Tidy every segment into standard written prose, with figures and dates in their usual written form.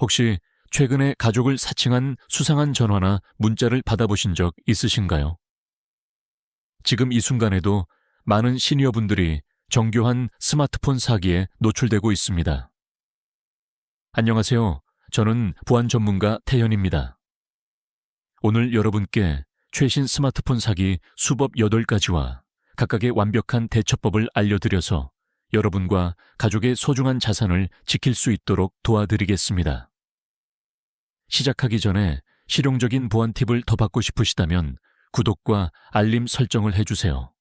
혹시 최근에 가족을 사칭한 수상한 전화나 문자를 받아보신 적 있으신가요? 지금 이 순간에도 많은 시니어분들이 정교한 스마트폰 사기에 노출되고 있습니다. 안녕하세요. 저는 보안 전문가 태현입니다. 오늘 여러분께 최신 스마트폰 사기 수법 8가지와 각각의 완벽한 대처법을 알려드려서 여러분과 가족의 소중한 자산을 지킬 수 있도록 도와드리겠습니다. 시작하기 전에 실용적인 보안 팁을 더 받고 싶으시다면 구독과 알림 설정을 해주세요.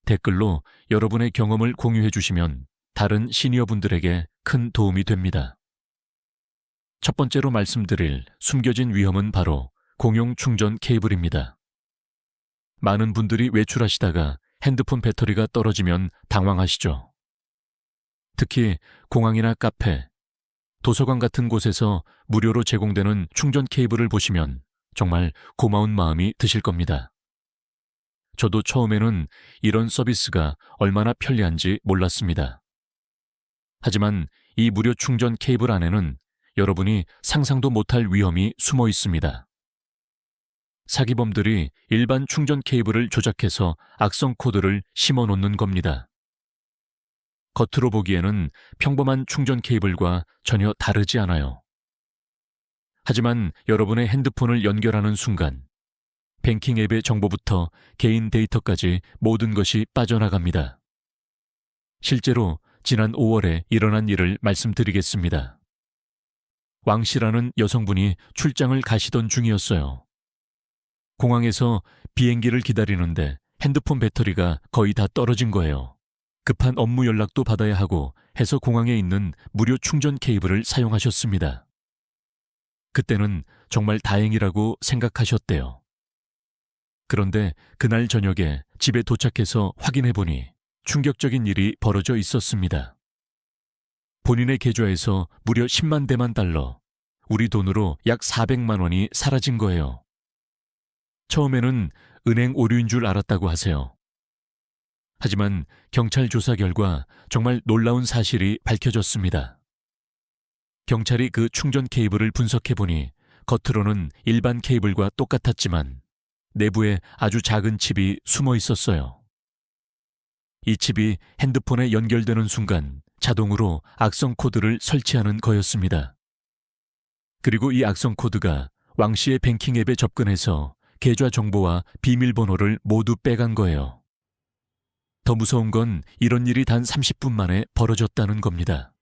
댓글로 여러분의 경험을 공유해 주시면 다른 시니어분들에게 큰 도움이 됩니다. 첫 번째로 말씀드릴 숨겨진 위험은 바로 공용 충전 케이블입니다. 많은 분들이 외출하시다가 핸드폰 배터리가 떨어지면 당황하시죠. 특히 공항이나 카페, 도서관 같은 곳에서 무료로 제공되는 충전 케이블을 보시면 정말 고마운 마음이 드실 겁니다. 저도 처음에는 이런 서비스가 얼마나 편리한지 몰랐습니다. 하지만 이 무료 충전 케이블 안에는 여러분이 상상도 못할 위험이 숨어 있습니다. 사기범들이 일반 충전 케이블을 조작해서 악성 코드를 심어 놓는 겁니다. 겉으로 보기에는 평범한 충전 케이블과 전혀 다르지 않아요. 하지만 여러분의 핸드폰을 연결하는 순간 뱅킹 앱의 정보부터 개인 데이터까지 모든 것이 빠져나갑니다. 실제로 지난 5월에 일어난 일을 말씀드리겠습니다. 왕 씨라는 여성분이 출장을 가시던 중이었어요. 공항에서 비행기를 기다리는데 핸드폰 배터리가 거의 다 떨어진 거예요. 급한 업무 연락도 받아야 하고 해서 공항에 있는 무료 충전 케이블을 사용하셨습니다. 그때는 정말 다행이라고 생각하셨대요. 그런데 그날 저녁에 집에 도착해서 확인해보니 충격적인 일이 벌어져 있었습니다. 본인의 계좌에서 무려 10만 대만 달러, 우리 돈으로 약 400만 원이 사라진 거예요. 처음에는 은행 오류인 줄 알았다고 하세요. 하지만 경찰 조사 결과 정말 놀라운 사실이 밝혀졌습니다. 경찰이 그 충전 케이블을 분석해보니 겉으로는 일반 케이블과 똑같았지만 내부에 아주 작은 칩이 숨어 있었어요. 이 칩이 핸드폰에 연결되는 순간 자동으로 악성 코드를 설치하는 거였습니다. 그리고 이 악성 코드가 왕 씨의 뱅킹 앱에 접근해서 계좌 정보와 비밀번호를 모두 빼간 거예요. 더 무서운 건 이런 일이 단 30분 만에 벌어졌다는 겁니다.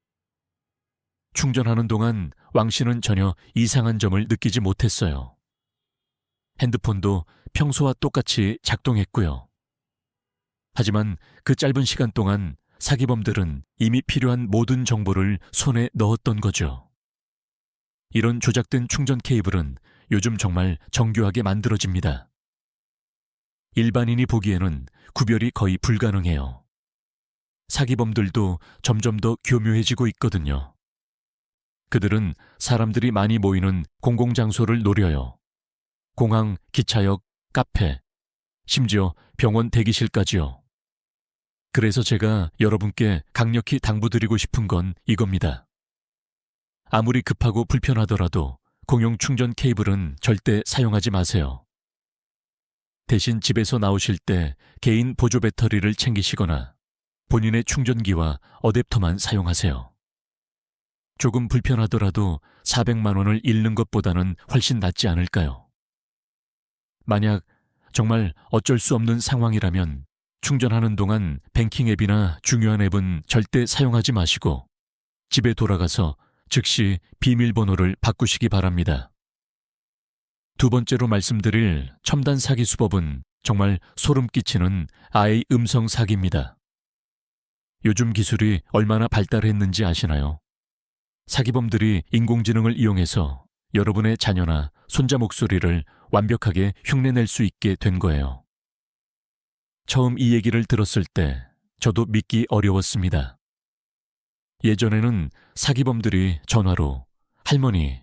충전하는 동안 왕 씨는 전혀 이상한 점을 느끼지 못했어요. 핸드폰도 평소와 똑같이 작동했고요. 하지만 그 짧은 시간 동안 사기범들은 이미 필요한 모든 정보를 손에 넣었던 거죠. 이런 조작된 충전 케이블은 요즘 정말 정교하게 만들어집니다. 일반인이 보기에는 구별이 거의 불가능해요. 사기범들도 점점 더 교묘해지고 있거든요. 그들은 사람들이 많이 모이는 공공장소를 노려요. 공항, 기차역, 카페, 심지어 병원 대기실까지요. 그래서 제가 여러분께 강력히 당부드리고 싶은 건 이겁니다. 아무리 급하고 불편하더라도 공용 충전 케이블은 절대 사용하지 마세요. 대신 집에서 나오실 때 개인 보조 배터리를 챙기시거나 본인의 충전기와 어댑터만 사용하세요. 조금 불편하더라도 400만 원을 잃는 것보다는 훨씬 낫지 않을까요? 만약 정말 어쩔 수 없는 상황이라면 충전하는 동안 뱅킹 앱이나 중요한 앱은 절대 사용하지 마시고 집에 돌아가서 즉시 비밀번호를 바꾸시기 바랍니다. 두 번째로 말씀드릴 첨단 사기 수법은 정말 소름 끼치는 AI 음성 사기입니다. 요즘 기술이 얼마나 발달했는지 아시나요? 사기범들이 인공지능을 이용해서 여러분의 자녀나 손자 목소리를 완벽하게 흉내낼 수 있게 된 거예요. 처음 이 얘기를 들었을 때 저도 믿기 어려웠습니다. 예전에는 사기범들이 전화로 할머니,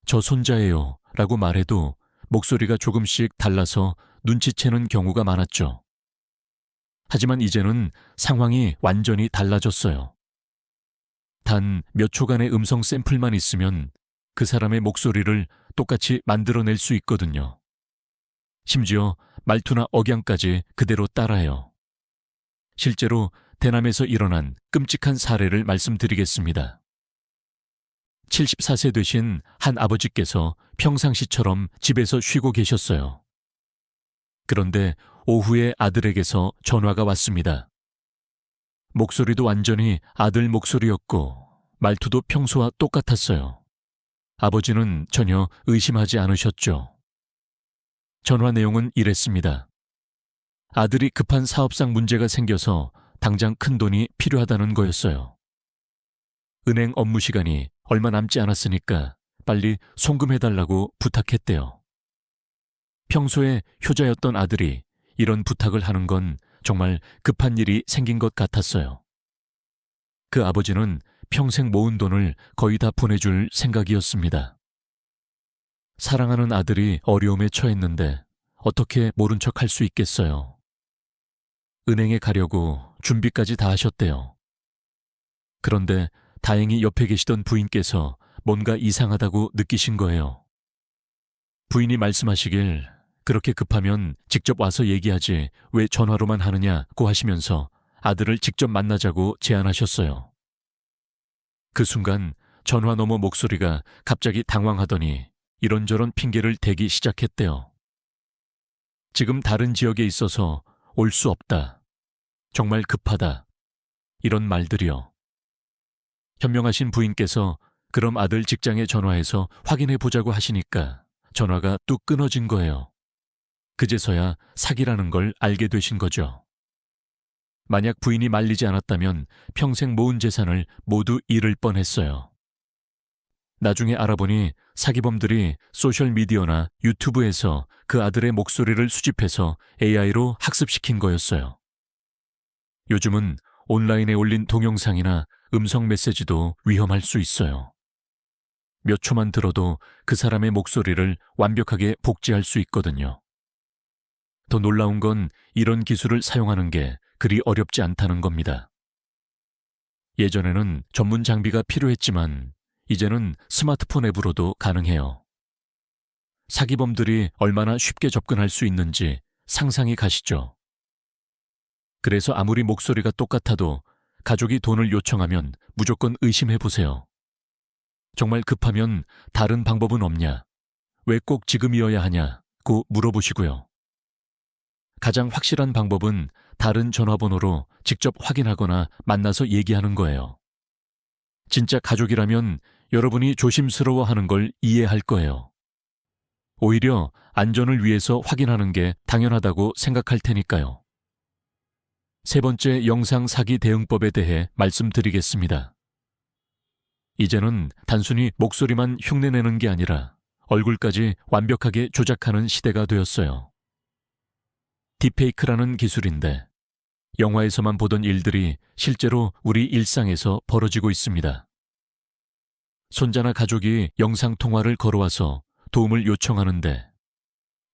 저 손자예요 라고 말해도 목소리가 조금씩 달라서 눈치채는 경우가 많았죠. 하지만 이제는 상황이 완전히 달라졌어요. 단 몇 초간의 음성 샘플만 있으면 그 사람의 목소리를 똑같이 만들어낼 수 있거든요. 심지어 말투나 억양까지 그대로 따라해요. 실제로 대남에서 일어난 끔찍한 사례를 말씀드리겠습니다. 74세 되신 한 아버지께서 평상시처럼 집에서 쉬고 계셨어요. 그런데 오후에 아들에게서 전화가 왔습니다. 목소리도 완전히 아들 목소리였고 말투도 평소와 똑같았어요. 아버지는 전혀 의심하지 않으셨죠. 전화 내용은 이랬습니다. 아들이 급한 사업상 문제가 생겨서 당장 큰돈이 필요하다는 거였어요. 은행 업무 시간이 얼마 남지 않았으니까 빨리 송금해달라고 부탁했대요. 평소에 효자였던 아들이 이런 부탁을 하는 건 정말 급한 일이 생긴 것 같았어요. 그 아버지는 평생 모은 돈을 거의 다 보내줄 생각이었습니다. 사랑하는 아들이 어려움에 처했는데 어떻게 모른 척 할 수 있겠어요. 은행에 가려고 준비까지 다 하셨대요. 그런데 다행히 옆에 계시던 부인께서 뭔가 이상하다고 느끼신 거예요. 부인이 말씀하시길 그렇게 급하면 직접 와서 얘기하지 왜 전화로만 하느냐고 하시면서 아들을 직접 만나자고 제안하셨어요. 그 순간 전화 너머 목소리가 갑자기 당황하더니 이런저런 핑계를 대기 시작했대요. 지금 다른 지역에 있어서 올 수 없다. 정말 급하다. 이런 말들이요. 현명하신 부인께서 그럼 아들 직장에 전화해서 확인해 보자고 하시니까 전화가 뚝 끊어진 거예요. 그제서야 사기라는 걸 알게 되신 거죠. 만약 부인이 말리지 않았다면 평생 모은 재산을 모두 잃을 뻔했어요. 나중에 알아보니 사기범들이 소셜미디어나 유튜브에서 그 아들의 목소리를 수집해서 AI로 학습시킨 거였어요. 요즘은 온라인에 올린 동영상이나 음성 메시지도 위험할 수 있어요. 몇 초만 들어도 그 사람의 목소리를 완벽하게 복제할 수 있거든요. 더 놀라운 건 이런 기술을 사용하는 게 그리 어렵지 않다는 겁니다. 예전에는 전문 장비가 필요했지만 이제는 스마트폰 앱으로도 가능해요. 사기범들이 얼마나 쉽게 접근할 수 있는지 상상이 가시죠? 그래서 아무리 목소리가 똑같아도 가족이 돈을 요청하면 무조건 의심해 보세요. 정말 급하면 다른 방법은 없냐? 왜 꼭 지금이어야 하냐고 물어보시고요. 가장 확실한 방법은 다른 전화번호로 직접 확인하거나 만나서 얘기하는 거예요. 진짜 가족이라면 여러분이 조심스러워하는 걸 이해할 거예요. 오히려 안전을 위해서 확인하는 게 당연하다고 생각할 테니까요. 세 번째 영상 사기 대응법에 대해 말씀드리겠습니다. 이제는 단순히 목소리만 흉내내는 게 아니라 얼굴까지 완벽하게 조작하는 시대가 되었어요. 딥페이크라는 기술인데 영화에서만 보던 일들이 실제로 우리 일상에서 벌어지고 있습니다. 손자나 가족이 영상통화를 걸어와서 도움을 요청하는데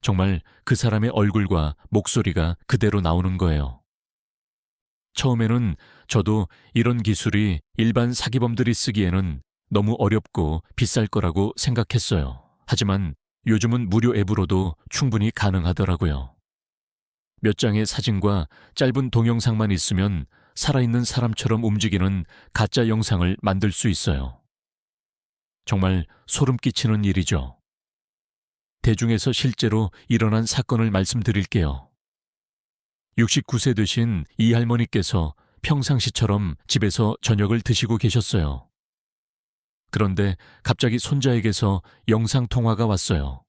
정말 그 사람의 얼굴과 목소리가 그대로 나오는 거예요. 처음에는 저도 이런 기술이 일반 사기범들이 쓰기에는 너무 어렵고 비쌀 거라고 생각했어요. 하지만 요즘은 무료 앱으로도 충분히 가능하더라고요. 몇 장의 사진과 짧은 동영상만 있으면 살아있는 사람처럼 움직이는 가짜 영상을 만들 수 있어요. 정말 소름 끼치는 일이죠. 대중에서 실제로 일어난 사건을 말씀드릴게요. 69세 되신 이 할머니께서 평상시처럼 집에서 저녁을 드시고 계셨어요. 그런데 갑자기 손자에게서 영상통화가 왔어요.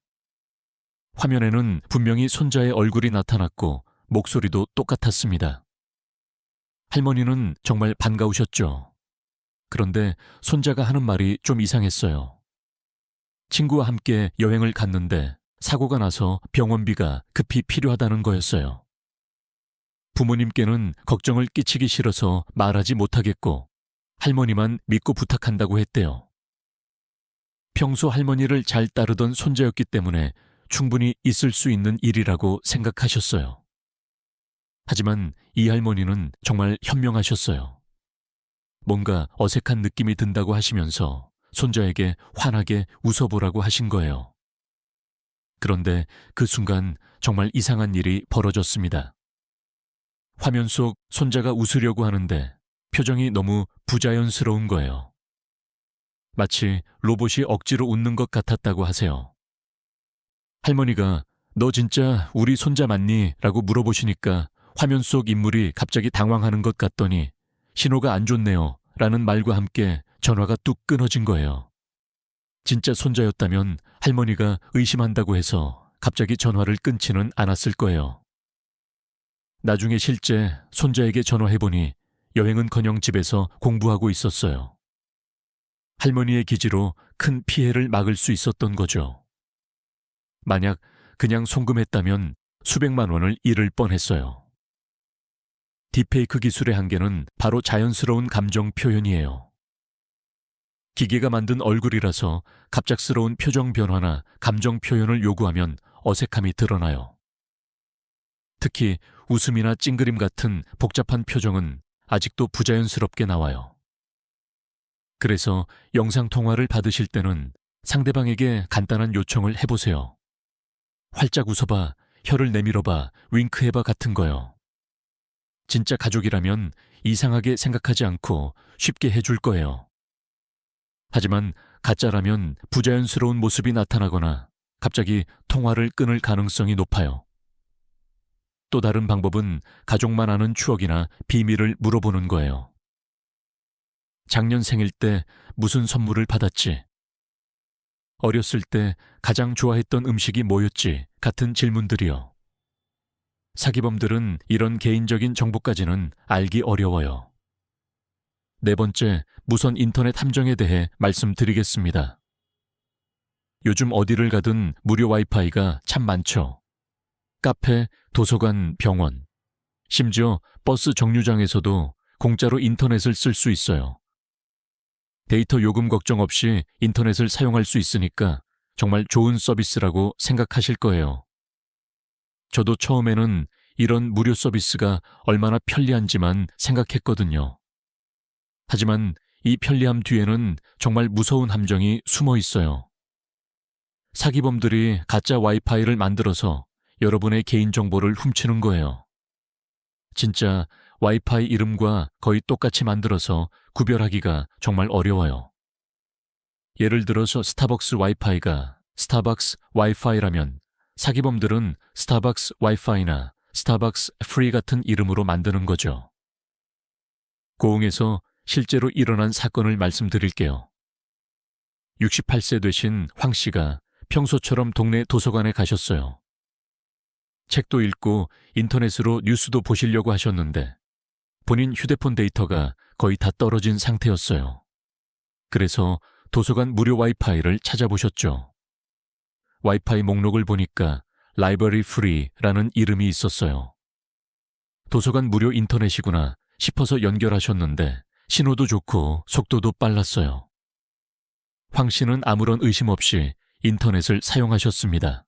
화면에는 분명히 손자의 얼굴이 나타났고 목소리도 똑같았습니다. 할머니는 정말 반가우셨죠. 그런데 손자가 하는 말이 좀 이상했어요. 친구와 함께 여행을 갔는데 사고가 나서 병원비가 급히 필요하다는 거였어요. 부모님께는 걱정을 끼치기 싫어서 말하지 못하겠고 할머니만 믿고 부탁한다고 했대요. 평소 할머니를 잘 따르던 손자였기 때문에 충분히 있을 수 있는 일이라고 생각하셨어요. 하지만 이 할머니는 정말 현명하셨어요. 뭔가 어색한 느낌이 든다고 하시면서 손자에게 환하게 웃어보라고 하신 거예요. 그런데 그 순간 정말 이상한 일이 벌어졌습니다. 화면 속 손자가 웃으려고 하는데 표정이 너무 부자연스러운 거예요. 마치 로봇이 억지로 웃는 것 같았다고 하세요. 할머니가 "너 진짜 우리 손자 맞니?" 라고 물어보시니까 화면 속 인물이 갑자기 당황하는 것 같더니 "신호가 안 좋네요" 라는 말과 함께 전화가 뚝 끊어진 거예요. 진짜 손자였다면 할머니가 의심한다고 해서 갑자기 전화를 끊지는 않았을 거예요. 나중에 실제 손자에게 전화해보니 여행은커녕 집에서 공부하고 있었어요. 할머니의 기지로 큰 피해를 막을 수 있었던 거죠. 만약 그냥 송금했다면 수백만 원을 잃을 뻔했어요. 딥페이크 기술의 한계는 바로 자연스러운 감정 표현이에요. 기계가 만든 얼굴이라서 갑작스러운 표정 변화나 감정 표현을 요구하면 어색함이 드러나요. 특히 웃음이나 찡그림 같은 복잡한 표정은 아직도 부자연스럽게 나와요. 그래서 영상통화를 받으실 때는 상대방에게 간단한 요청을 해보세요. 활짝 웃어봐, 혀를 내밀어봐, 윙크해봐 같은 거요. 진짜 가족이라면 이상하게 생각하지 않고 쉽게 해줄 거예요. 하지만 가짜라면 부자연스러운 모습이 나타나거나 갑자기 통화를 끊을 가능성이 높아요. 또 다른 방법은 가족만 아는 추억이나 비밀을 물어보는 거예요. 작년 생일 때 무슨 선물을 받았지? 어렸을 때 가장 좋아했던 음식이 뭐였지? 같은 질문들이요. 사기범들은 이런 개인적인 정보까지는 알기 어려워요. 네 번째, 무선 인터넷 함정에 대해 말씀드리겠습니다. 요즘 어디를 가든 무료 와이파이가 참 많죠. 카페, 도서관, 병원, 심지어 버스 정류장에서도 공짜로 인터넷을 쓸 수 있어요. 데이터 요금 걱정 없이 인터넷을 사용할 수 있으니까 정말 좋은 서비스라고 생각하실 거예요. 저도 처음에는 이런 무료 서비스가 얼마나 편리한지만 생각했거든요. 하지만 이 편리함 뒤에는 정말 무서운 함정이 숨어 있어요. 사기범들이 가짜 와이파이를 만들어서 여러분의 개인정보를 훔치는 거예요. 진짜 와이파이 이름과 거의 똑같이 만들어서 구별하기가 정말 어려워요. 예를 들어서 스타벅스 와이파이가 스타벅스 와이파이라면 사기범들은 스타벅스 와이파이나 스타벅스 프리 같은 이름으로 만드는 거죠. 고흥에서 실제로 일어난 사건을 말씀드릴게요. 68세 되신 황 씨가 평소처럼 동네 도서관에 가셨어요. 책도 읽고 인터넷으로 뉴스도 보시려고 하셨는데 본인 휴대폰 데이터가 거의 다 떨어진 상태였어요. 그래서 도서관 무료 와이파이를 찾아보셨죠. 와이파이 목록을 보니까 라이브러리 프리라는 이름이 있었어요. 도서관 무료 인터넷이구나 싶어서 연결하셨는데 신호도 좋고 속도도 빨랐어요. 황 씨는 아무런 의심 없이 인터넷을 사용하셨습니다.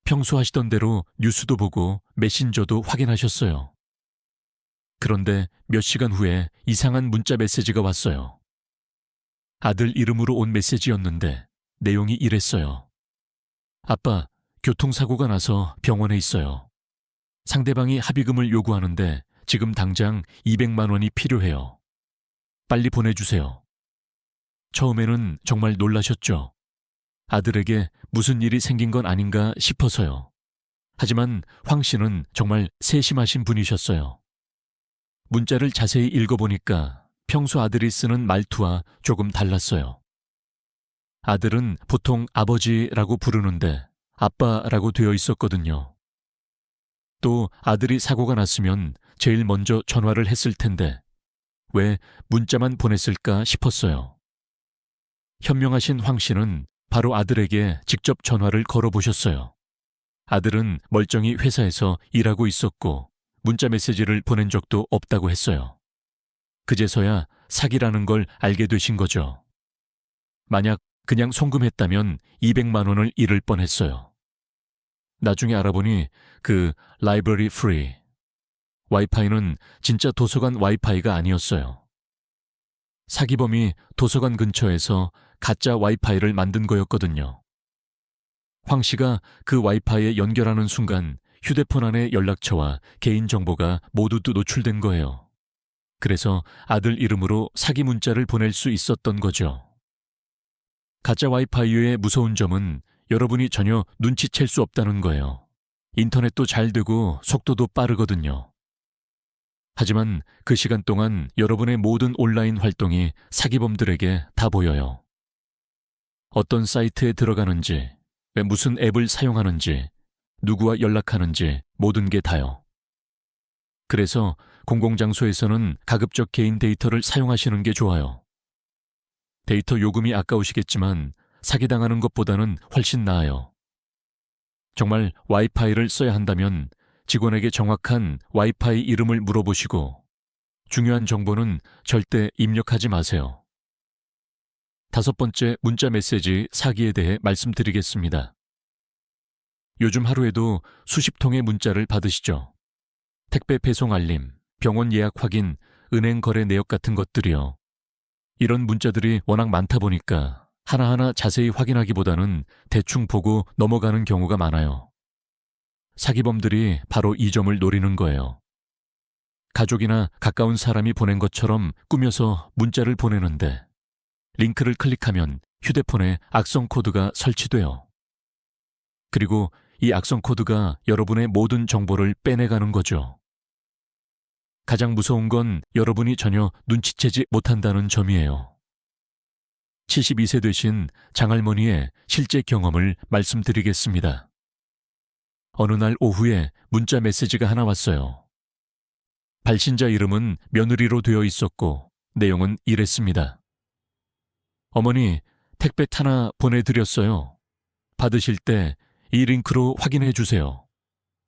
평소 하시던 대로 뉴스도 보고 메신저도 확인하셨어요. 그런데 몇 시간 후에 이상한 문자 메시지가 왔어요. 아들 이름으로 온 메시지였는데 내용이 이랬어요. 아빠, 교통사고가 나서 병원에 있어요. 상대방이 합의금을 요구하는데 지금 당장 200만 원이 필요해요. 빨리 보내주세요. 처음에는 정말 놀라셨죠. 아들에게 무슨 일이 생긴 건 아닌가 싶어서요. 하지만 황 씨는 정말 세심하신 분이셨어요. 문자를 자세히 읽어보니까 평소 아들이 쓰는 말투와 조금 달랐어요. 아들은 보통 아버지라고 부르는데 아빠라고 되어 있었거든요. 또 아들이 사고가 났으면 제일 먼저 전화를 했을 텐데 왜 문자만 보냈을까 싶었어요. 현명하신 황 씨는 바로 아들에게 직접 전화를 걸어보셨어요. 아들은 멀쩡히 회사에서 일하고 있었고 문자 메시지를 보낸 적도 없다고 했어요. 그제서야 사기라는 걸 알게 되신 거죠. 만약 그냥 송금했다면 200만 원을 잃을 뻔했어요. 나중에 알아보니 그 라이브러리 프리, 와이파이는 진짜 도서관 와이파이가 아니었어요. 사기범이 도서관 근처에서 가짜 와이파이를 만든 거였거든요. 황 씨가 그 와이파이에 연결하는 순간 휴대폰 안의 연락처와 개인정보가 모두 노출된 거예요. 그래서 아들 이름으로 사기 문자를 보낼 수 있었던 거죠. 가짜 와이파이의 무서운 점은 여러분이 전혀 눈치챌 수 없다는 거예요. 인터넷도 잘 되고 속도도 빠르거든요. 하지만 그 시간 동안 여러분의 모든 온라인 활동이 사기범들에게 다 보여요. 어떤 사이트에 들어가는지, 왜 무슨 앱을 사용하는지, 누구와 연락하는지 모든 게 다요. 그래서 공공장소에서는 가급적 개인 데이터를 사용하시는 게 좋아요. 데이터 요금이 아까우시겠지만 사기당하는 것보다는 훨씬 나아요. 정말 와이파이를 써야 한다면 직원에게 정확한 와이파이 이름을 물어보시고 중요한 정보는 절대 입력하지 마세요. 5번째 문자 메시지 사기에 대해 말씀드리겠습니다. 요즘 하루에도 수십 통의 문자를 받으시죠. 택배 배송 알림, 병원 예약 확인, 은행 거래 내역 같은 것들이요. 이런 문자들이 워낙 많다 보니까 하나하나 자세히 확인하기보다는 대충 보고 넘어가는 경우가 많아요. 사기범들이 바로 이 점을 노리는 거예요. 가족이나 가까운 사람이 보낸 것처럼 꾸며서 문자를 보내는데 링크를 클릭하면 휴대폰에 악성 코드가 설치돼요. 그리고 이 악성 코드가 여러분의 모든 정보를 빼내가는 거죠. 가장 무서운 건 여러분이 전혀 눈치채지 못한다는 점이에요. 72세 되신 장할머니의 실제 경험을 말씀드리겠습니다. 어느 날 오후에 문자 메시지가 하나 왔어요. 발신자 이름은 며느리로 되어 있었고 내용은 이랬습니다. 어머니, 택배 하나 보내드렸어요. 받으실 때 이 링크로 확인해 주세요.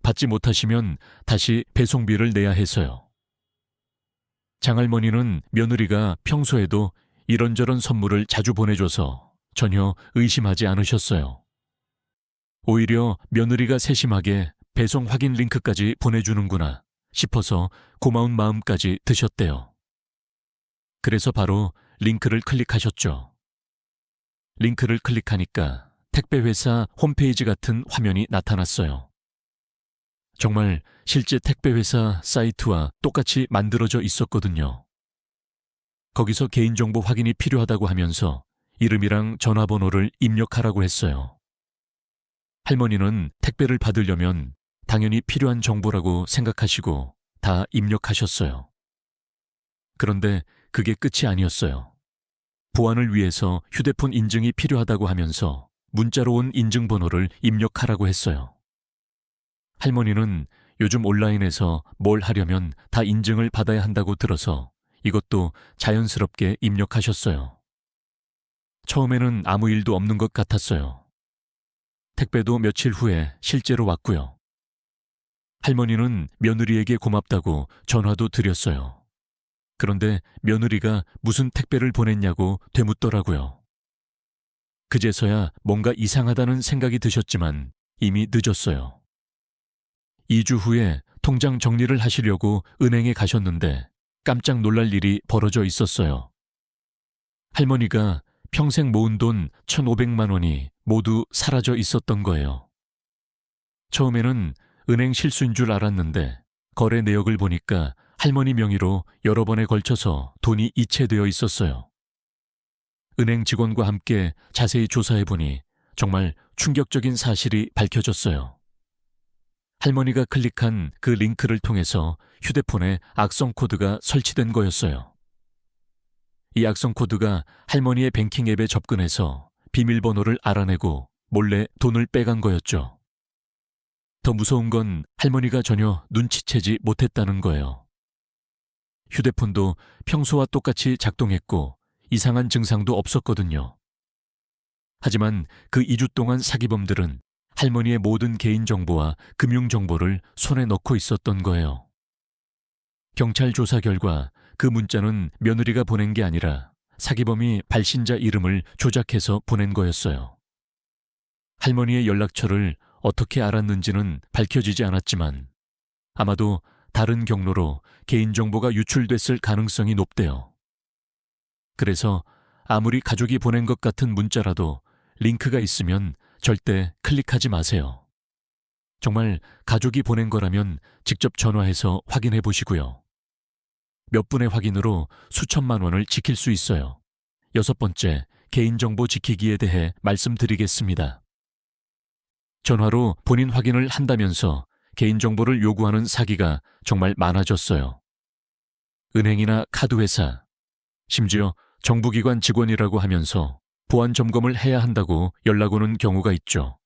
받지 못하시면 다시 배송비를 내야 해서요. 장할머니는 며느리가 평소에도 이런저런 선물을 자주 보내줘서 전혀 의심하지 않으셨어요. 오히려 며느리가 세심하게 배송 확인 링크까지 보내주는구나 싶어서 고마운 마음까지 드셨대요. 그래서 바로 링크를 클릭하셨죠. 링크를 클릭하니까 택배회사 홈페이지 같은 화면이 나타났어요. 정말 실제 택배회사 사이트와 똑같이 만들어져 있었거든요. 거기서 개인정보 확인이 필요하다고 하면서 이름이랑 전화번호를 입력하라고 했어요. 할머니는 택배를 받으려면 당연히 필요한 정보라고 생각하시고 다 입력하셨어요. 그런데 그게 끝이 아니었어요. 보안을 위해서 휴대폰 인증이 필요하다고 하면서 문자로 온 인증번호를 입력하라고 했어요. 할머니는 요즘 온라인에서 뭘 하려면 다 인증을 받아야 한다고 들어서 이것도 자연스럽게 입력하셨어요. 처음에는 아무 일도 없는 것 같았어요. 택배도 며칠 후에 실제로 왔고요. 할머니는 며느리에게 고맙다고 전화도 드렸어요. 그런데 며느리가 무슨 택배를 보냈냐고 되묻더라고요. 그제서야 뭔가 이상하다는 생각이 드셨지만 이미 늦었어요. 2주 후에 통장 정리를 하시려고 은행에 가셨는데 깜짝 놀랄 일이 벌어져 있었어요. 할머니가 평생 모은 돈 1,500만 원이 모두 사라져 있었던 거예요. 처음에는 은행 실수인 줄 알았는데 거래 내역을 보니까 할머니 명의로 여러 번에 걸쳐서 돈이 이체되어 있었어요. 은행 직원과 함께 자세히 조사해보니 정말 충격적인 사실이 밝혀졌어요. 할머니가 클릭한 그 링크를 통해서 휴대폰에 악성 코드가 설치된 거였어요. 이 악성 코드가 할머니의 뱅킹 앱에 접근해서 비밀번호를 알아내고 몰래 돈을 빼간 거였죠. 더 무서운 건 할머니가 전혀 눈치채지 못했다는 거예요. 휴대폰도 평소와 똑같이 작동했고 이상한 증상도 없었거든요. 하지만 그 2주 동안 사기범들은 할머니의 모든 개인정보와 금융정보를 손에 넣고 있었던 거예요. 경찰 조사 결과 그 문자는 며느리가 보낸 게 아니라 사기범이 발신자 이름을 조작해서 보낸 거였어요. 할머니의 연락처를 어떻게 알았는지는 밝혀지지 않았지만 아마도 다른 경로로 개인정보가 유출됐을 가능성이 높대요. 그래서 아무리 가족이 보낸 것 같은 문자라도 링크가 있으면 절대 클릭하지 마세요. 정말 가족이 보낸 거라면 직접 전화해서 확인해 보시고요. 몇 분의 확인으로 수천만 원을 지킬 수 있어요. 6번째, 개인정보 지키기에 대해 말씀드리겠습니다. 전화로 본인 확인을 한다면서 개인정보를 요구하는 사기가 정말 많아졌어요. 은행이나 카드회사, 심지어 정부기관 직원이라고 하면서 보안 점검을 해야 한다고 연락 오는 경우가 있죠.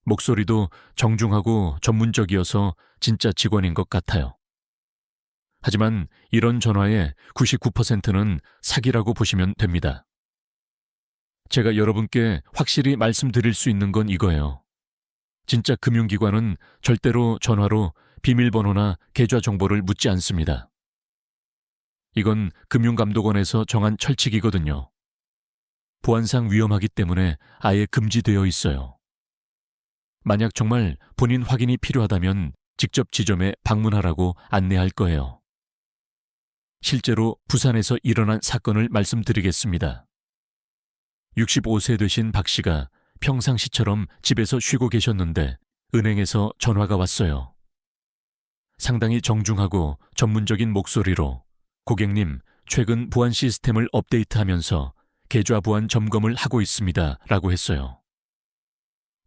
목소리도 정중하고 전문적이어서 진짜 직원인 것 같아요. 하지만 이런 전화의 99%는 사기라고 보시면 됩니다. 제가 여러분께 확실히 말씀드릴 수 있는 건 이거예요. 진짜 금융기관은 절대로 전화로 비밀번호나 계좌 정보를 묻지 않습니다. 이건 금융감독원에서 정한 철칙이거든요. 보안상 위험하기 때문에 아예 금지되어 있어요. 만약 정말 본인 확인이 필요하다면 직접 지점에 방문하라고 안내할 거예요. 실제로 부산에서 일어난 사건을 말씀드리겠습니다. 65세 되신 박 씨가 평상시처럼 집에서 쉬고 계셨는데 은행에서 전화가 왔어요. 상당히 정중하고 전문적인 목소리로 고객님, 최근 보안 시스템을 업데이트하면서 계좌 보안 점검을 하고 있습니다. 라고 했어요.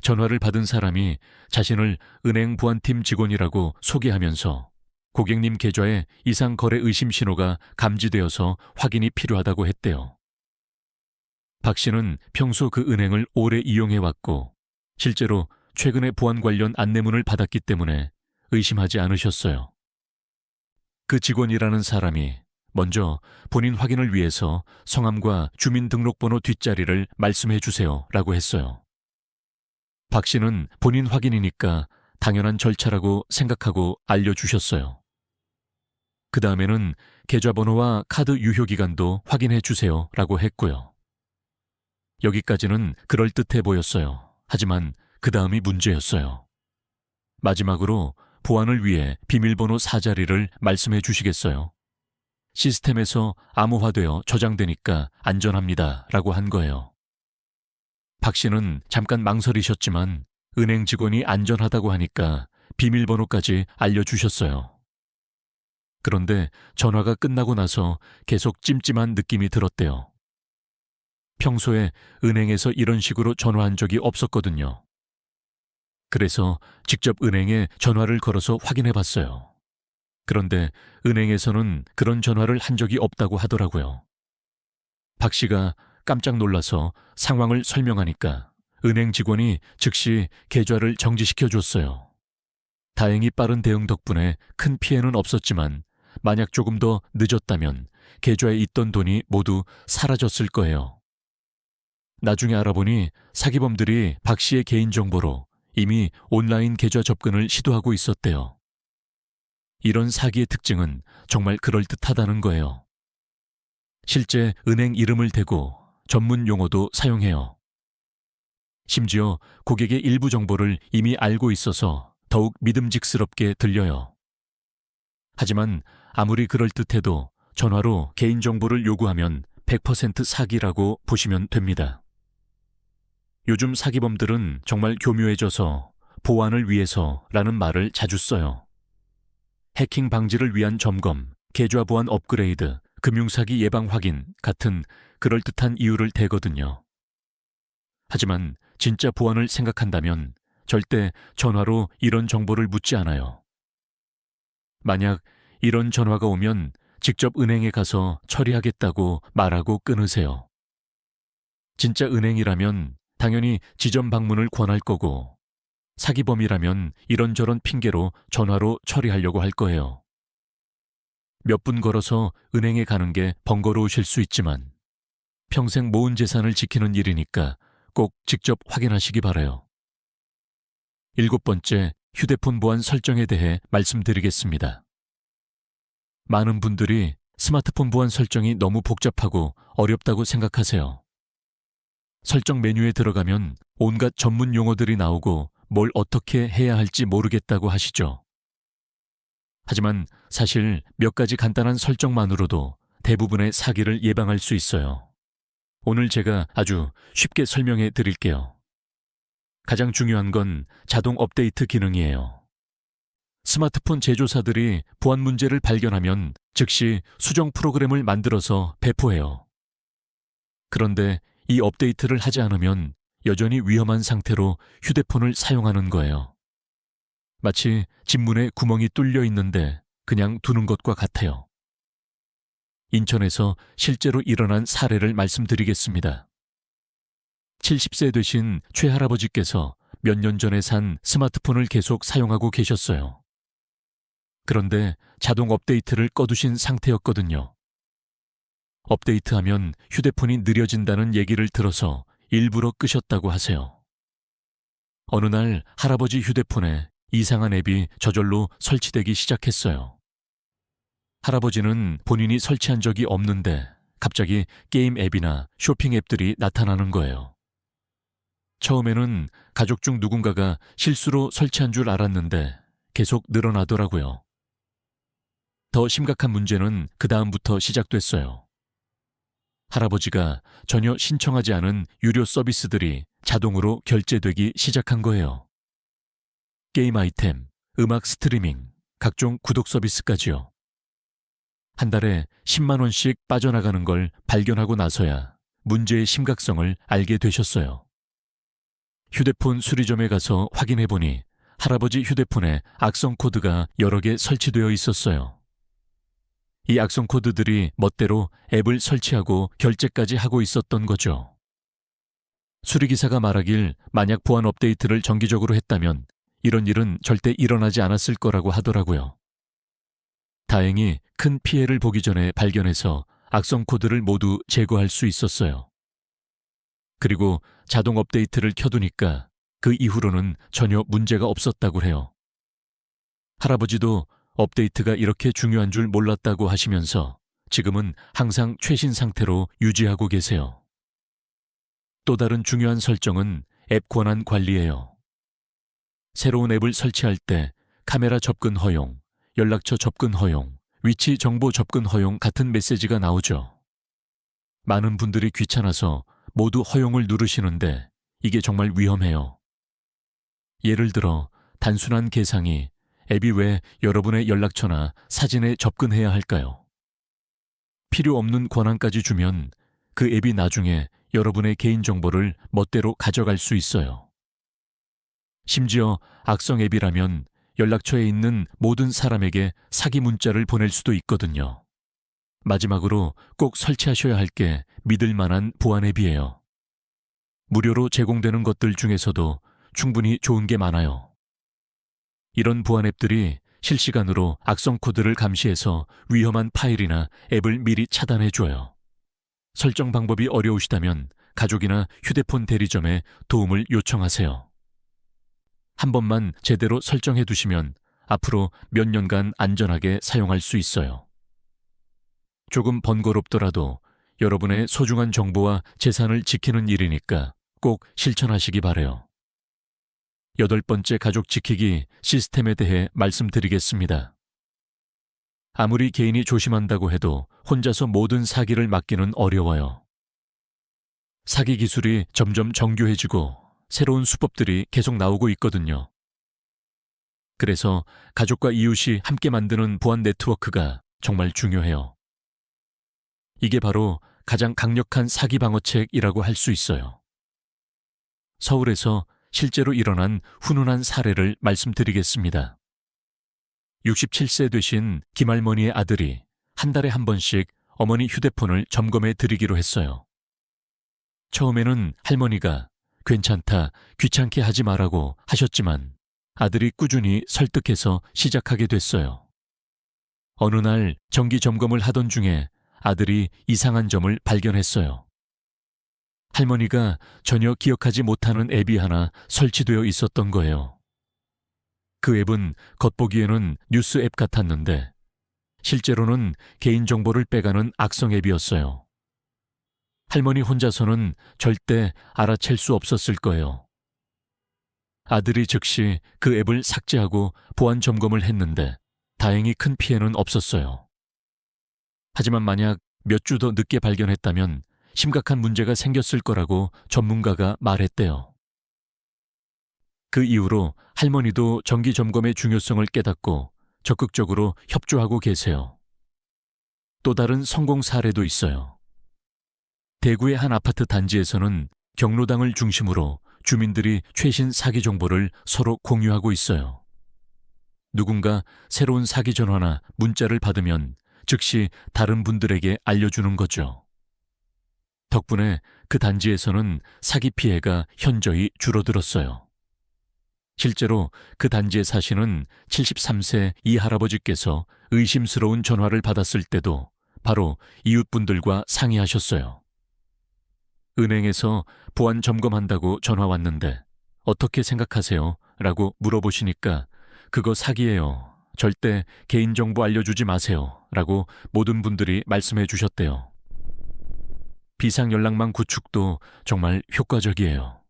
전화를 받은 사람이 자신을 은행 보안팀 직원이라고 소개하면서 고객님 계좌에 이상 거래 의심 신호가 감지되어서 확인이 필요하다고 했대요. 박 씨는 평소 그 은행을 오래 이용해왔고 실제로 최근에 보안 관련 안내문을 받았기 때문에 의심하지 않으셨어요. 그 직원이라는 사람이 먼저 본인 확인을 위해서 성함과 주민등록번호 뒷자리를 말씀해 주세요 라고 했어요. 박 씨는 본인 확인이니까 당연한 절차라고 생각하고 알려주셨어요. 그 다음에는 계좌번호와 카드 유효기간도 확인해 주세요 라고 했고요. 여기까지는 그럴듯해 보였어요. 하지만 그 다음이 문제였어요. 마지막으로 보안을 위해 비밀번호 4자리를 말씀해 주시겠어요? 시스템에서 암호화되어 저장되니까 안전합니다 라고 한 거예요. 박 씨는 잠깐 망설이셨지만 은행 직원이 안전하다고 하니까 비밀번호까지 알려주셨어요. 그런데 전화가 끝나고 나서 계속 찜찜한 느낌이 들었대요. 평소에 은행에서 이런 식으로 전화한 적이 없었거든요. 그래서 직접 은행에 전화를 걸어서 확인해 봤어요. 그런데 은행에서는 그런 전화를 한 적이 없다고 하더라고요. 박 씨가 깜짝 놀라서 상황을 설명하니까 은행 직원이 즉시 계좌를 정지시켜 줬어요. 다행히 빠른 대응 덕분에 큰 피해는 없었지만 만약 조금 더 늦었다면 계좌에 있던 돈이 모두 사라졌을 거예요. 나중에 알아보니 사기범들이 박 씨의 개인정보로 이미 온라인 계좌 접근을 시도하고 있었대요. 이런 사기의 특징은 정말 그럴듯하다는 거예요. 실제 은행 이름을 대고 전문 용어도 사용해요. 심지어 고객의 일부 정보를 이미 알고 있어서 더욱 믿음직스럽게 들려요. 하지만 아무리 그럴듯해도 전화로 개인정보를 요구하면 100% 사기라고 보시면 됩니다. 요즘 사기범들은 정말 교묘해져서 보안을 위해서라는 말을 자주 써요. 해킹 방지를 위한 점검, 계좌 보안 업그레이드, 금융사기 예방 확인 같은 그럴듯한 이유를 대거든요. 하지만 진짜 보안을 생각한다면 절대 전화로 이런 정보를 묻지 않아요. 만약 이런 전화가 오면 직접 은행에 가서 처리하겠다고 말하고 끊으세요. 진짜 은행이라면 당연히 지점 방문을 권할 거고 사기범이라면 이런저런 핑계로 전화로 처리하려고 할 거예요. 몇 분 걸어서 은행에 가는 게 번거로우실 수 있지만 평생 모은 재산을 지키는 일이니까 꼭 직접 확인하시기 바라요. 7번째, 휴대폰 보안 설정에 대해 말씀드리겠습니다. 많은 분들이 스마트폰 보안 설정이 너무 복잡하고 어렵다고 생각하세요. 설정 메뉴에 들어가면 온갖 전문 용어들이 나오고 뭘 어떻게 해야 할지 모르겠다고 하시죠. 하지만 사실 몇 가지 간단한 설정만으로도 대부분의 사기를 예방할 수 있어요. 오늘 제가 아주 쉽게 설명해 드릴게요. 가장 중요한 건 자동 업데이트 기능이에요. 스마트폰 제조사들이 보안 문제를 발견하면 즉시 수정 프로그램을 만들어서 배포해요. 그런데 이 업데이트를 하지 않으면 여전히 위험한 상태로 휴대폰을 사용하는 거예요. 마치 집문에 구멍이 뚫려 있는데 그냥 두는 것과 같아요. 인천에서 실제로 일어난 사례를 말씀드리겠습니다. 70세 되신 최할아버지께서 몇 년 전에 산 스마트폰을 계속 사용하고 계셨어요. 그런데 자동 업데이트를 꺼두신 상태였거든요. 업데이트하면 휴대폰이 느려진다는 얘기를 들어서 일부러 끄셨다고 하세요. 어느 날 할아버지 휴대폰에 이상한 앱이 저절로 설치되기 시작했어요. 할아버지는 본인이 설치한 적이 없는데 갑자기 게임 앱이나 쇼핑 앱들이 나타나는 거예요. 처음에는 가족 중 누군가가 실수로 설치한 줄 알았는데 계속 늘어나더라고요. 더 심각한 문제는 그 다음부터 시작됐어요. 할아버지가 전혀 신청하지 않은 유료 서비스들이 자동으로 결제되기 시작한 거예요. 게임 아이템, 음악 스트리밍, 각종 구독 서비스까지요. 한 달에 10만 원씩 빠져나가는 걸 발견하고 나서야 문제의 심각성을 알게 되셨어요. 휴대폰 수리점에 가서 확인해보니 할아버지 휴대폰에 악성 코드가 여러 개 설치되어 있었어요. 이 악성 코드들이 멋대로 앱을 설치하고 결제까지 하고 있었던 거죠. 수리기사가 말하길 만약 보안 업데이트를 정기적으로 했다면 이런 일은 절대 일어나지 않았을 거라고 하더라고요. 다행히 큰 피해를 보기 전에 발견해서 악성 코드를 모두 제거할 수 있었어요. 그리고 자동 업데이트를 켜두니까 그 이후로는 전혀 문제가 없었다고 해요. 할아버지도 업데이트가 이렇게 중요한 줄 몰랐다고 하시면서 지금은 항상 최신 상태로 유지하고 계세요. 또 다른 중요한 설정은 앱 권한 관리예요. 새로운 앱을 설치할 때 카메라 접근 허용, 연락처 접근 허용, 위치 정보 접근 허용 같은 메시지가 나오죠. 많은 분들이 귀찮아서 모두 허용을 누르시는데 이게 정말 위험해요. 예를 들어 단순한 계상이 앱이 왜 여러분의 연락처나 사진에 접근해야 할까요? 필요 없는 권한까지 주면 그 앱이 나중에 여러분의 개인정보를 멋대로 가져갈 수 있어요. 심지어 악성 앱이라면 연락처에 있는 모든 사람에게 사기 문자를 보낼 수도 있거든요. 마지막으로 꼭 설치하셔야 할 게 믿을 만한 보안 앱이에요. 무료로 제공되는 것들 중에서도 충분히 좋은 게 많아요. 이런 보안 앱들이 실시간으로 악성 코드를 감시해서 위험한 파일이나 앱을 미리 차단해줘요. 설정 방법이 어려우시다면 가족이나 휴대폰 대리점에 도움을 요청하세요. 한 번만 제대로 설정해 두시면 앞으로 몇 년간 안전하게 사용할 수 있어요. 조금 번거롭더라도 여러분의 소중한 정보와 재산을 지키는 일이니까 꼭 실천하시기 바라요. 8번째 가족 지키기 시스템에 대해 말씀드리겠습니다. 아무리 개인이 조심한다고 해도 혼자서 모든 사기를 막기는 어려워요. 사기 기술이 점점 정교해지고 새로운 수법들이 계속 나오고 있거든요. 그래서 가족과 이웃이 함께 만드는 보안 네트워크가 정말 중요해요. 이게 바로 가장 강력한 사기 방어책이라고 할 수 있어요. 서울에서 실제로 일어난 훈훈한 사례를 말씀드리겠습니다. 67세 되신 김할머니의 아들이 한 달에 한 번씩 어머니 휴대폰을 점검해 드리기로 했어요. 처음에는 할머니가 괜찮다, 귀찮게 하지 말라고 하셨지만 아들이 꾸준히 설득해서 시작하게 됐어요. 어느 날 정기 점검을 하던 중에 아들이 이상한 점을 발견했어요. 할머니가 전혀 기억하지 못하는 앱이 하나 설치되어 있었던 거예요. 그 앱은 겉보기에는 뉴스 앱 같았는데 실제로는 개인정보를 빼가는 악성 앱이었어요. 할머니 혼자서는 절대 알아챌 수 없었을 거예요. 아들이 즉시 그 앱을 삭제하고 보안 점검을 했는데 다행히 큰 피해는 없었어요. 하지만 만약 몇 주 더 늦게 발견했다면 심각한 문제가 생겼을 거라고 전문가가 말했대요. 그 이후로 할머니도 정기 점검의 중요성을 깨닫고 적극적으로 협조하고 계세요. 또 다른 성공 사례도 있어요. 대구의 한 아파트 단지에서는 경로당을 중심으로 주민들이 최신 사기 정보를 서로 공유하고 있어요. 누군가 새로운 사기 전화나 문자를 받으면 즉시 다른 분들에게 알려주는 거죠. 덕분에 그 단지에서는 사기 피해가 현저히 줄어들었어요. 실제로 그 단지에 사시는 73세 이 할아버지께서 의심스러운 전화를 받았을 때도 바로 이웃분들과 상의하셨어요. 은행에서 보안 점검한다고 전화 왔는데 어떻게 생각하세요? 라고 물어보시니까 그거 사기예요. 절대 개인정보 알려주지 마세요. 라고 모든 분들이 말씀해 주셨대요. 비상연락망 구축도 정말 효과적이에요.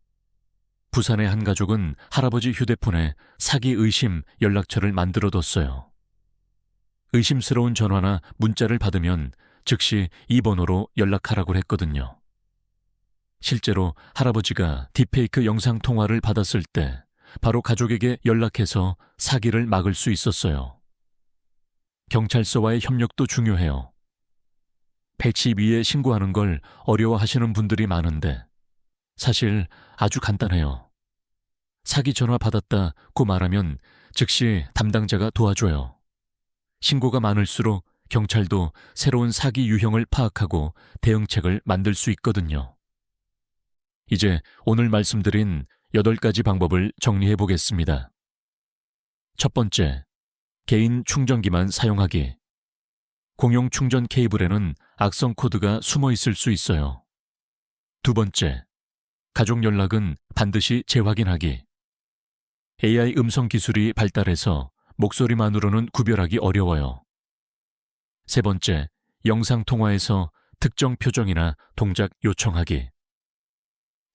부산의 한 가족은 할아버지 휴대폰에 사기 의심 연락처를 만들어뒀어요. 의심스러운 전화나 문자를 받으면 즉시 이 번호로 연락하라고 했거든요. 실제로 할아버지가 딥페이크 영상통화를 받았을 때 바로 가족에게 연락해서 사기를 막을 수 있었어요. 경찰서와의 협력도 중요해요. 112에 신고하는 걸 어려워하시는 분들이 많은데 사실 아주 간단해요. 사기 전화 받았다고 말하면 즉시 담당자가 도와줘요. 신고가 많을수록 경찰도 새로운 사기 유형을 파악하고 대응책을 만들 수 있거든요. 이제 오늘 말씀드린 8가지 방법을 정리해 보겠습니다. 첫 번째, 개인 충전기만 사용하기. 공용 충전 케이블에는 악성 코드가 숨어 있을 수 있어요. 두 번째, 가족 연락은 반드시 재확인하기. AI 음성 기술이 발달해서 목소리만으로는 구별하기 어려워요. 세 번째, 영상 통화에서 특정 표정이나 동작 요청하기.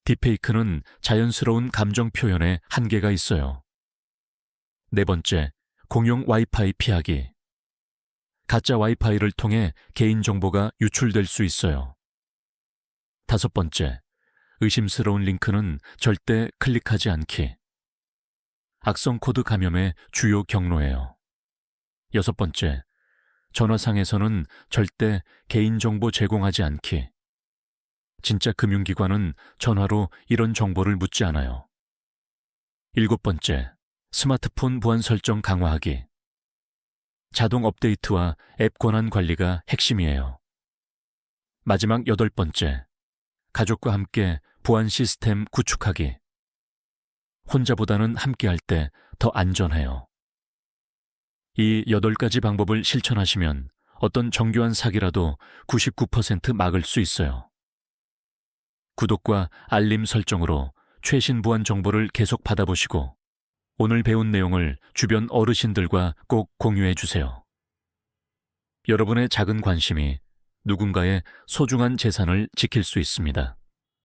딥페이크는 자연스러운 감정 표현에 한계가 있어요. 네 번째, 공용 와이파이 피하기. 가짜 와이파이를 통해 개인정보가 유출될 수 있어요. 다섯 번째, 의심스러운 링크는 절대 클릭하지 않기. 악성 코드 감염의 주요 경로예요. 여섯 번째, 전화상에서는 절대 개인정보 제공하지 않기. 진짜 금융기관은 전화로 이런 정보를 묻지 않아요. 일곱 번째, 스마트폰 보안 설정 강화하기. 자동 업데이트와 앱 권한 관리가 핵심이에요. 마지막 여덟 번째, 가족과 함께 보안 시스템 구축하기. 혼자보다는 함께할 때 더 안전해요. 이 8가지 방법을 실천하시면 어떤 정교한 사기라도 99% 막을 수 있어요. 구독과 알림 설정으로 최신 보안 정보를 계속 받아보시고 오늘 배운 내용을 주변 어르신들과 꼭 공유해 주세요. 여러분의 작은 관심이 누군가의 소중한 재산을 지킬 수 있습니다.